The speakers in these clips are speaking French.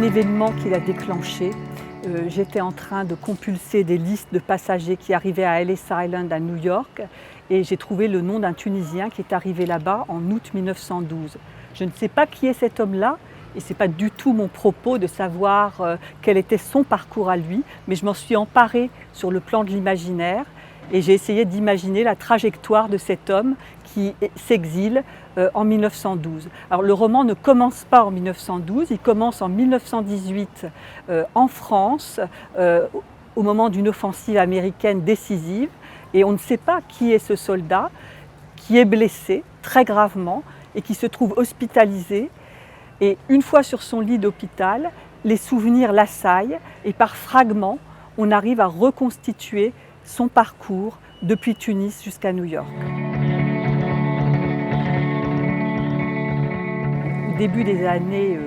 événement qui l'a déclenché. J'étais en train de compulser des listes de passagers qui arrivaient à Ellis Island à New York et j'ai trouvé le nom d'un Tunisien qui est arrivé là-bas en août 1912. Je ne sais pas qui est cet homme-là et ce n'est pas du tout mon propos de savoir quel était son parcours à lui, mais je m'en suis emparée sur le plan de l'imaginaire et j'ai essayé d'imaginer la trajectoire de cet homme qui s'exile en 1912. Alors le roman ne commence pas en 1912, il commence en 1918 en France, au moment d'une offensive américaine décisive, et on ne sait pas qui est ce soldat qui est blessé très gravement et qui se trouve hospitalisé. Et une fois sur son lit d'hôpital, les souvenirs l'assaillent et par fragments, on arrive à reconstituer son parcours depuis Tunis jusqu'à New York. Au début des années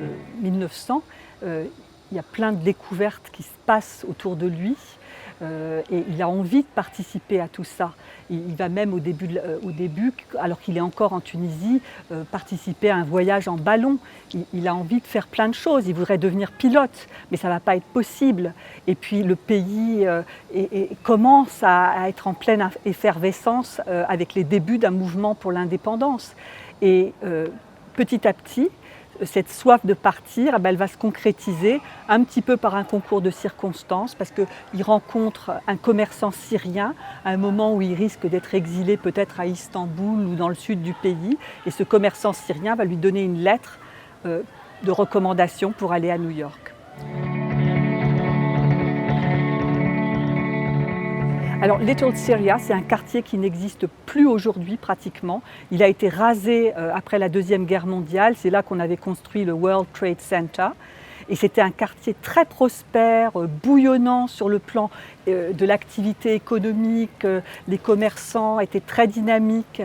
1900, il y a plein de découvertes qui se passent autour de lui et il a envie de participer à tout ça. Il va même au début alors qu'il est encore en Tunisie, participer à un voyage en ballon. Il a envie de faire plein de choses, il voudrait devenir pilote, mais ça ne va pas être possible. Et puis le pays commence à être en pleine effervescence avec les débuts d'un mouvement pour l'indépendance. Et petit à petit, cette soif de partir, elle va se concrétiser un petit peu par un concours de circonstances parce qu'il rencontre un commerçant syrien à un moment où il risque d'être exilé peut-être à Istanbul ou dans le sud du pays. Et ce commerçant syrien va lui donner une lettre de recommandation pour aller à New York. Alors Little Syria, c'est un quartier qui n'existe plus aujourd'hui pratiquement. Il a été rasé après la Deuxième Guerre mondiale. C'est là qu'on avait construit le World Trade Center. Et c'était un quartier très prospère, bouillonnant sur le plan de l'activité économique. Les commerçants étaient très dynamiques.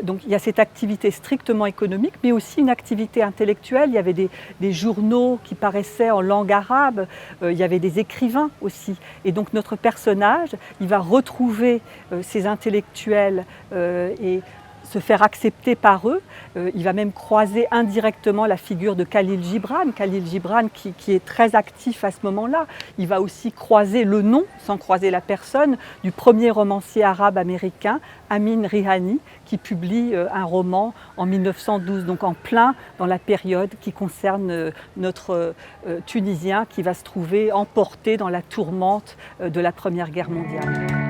Donc il y a cette activité strictement économique, mais aussi une activité intellectuelle. Il y avait des journaux qui paraissaient en langue arabe. Il y avait des écrivains aussi. Et donc notre personnage, il va retrouver ces intellectuels et se faire accepter par eux. Il va même croiser indirectement la figure de Khalil Gibran qui est très actif à ce moment-là. Il va aussi croiser le nom, sans croiser la personne, du premier romancier arabe américain, Amin Rihani, qui publie un roman en 1912, donc en plein dans la période qui concerne notre Tunisien qui va se trouver emporté dans la tourmente de la Première Guerre mondiale.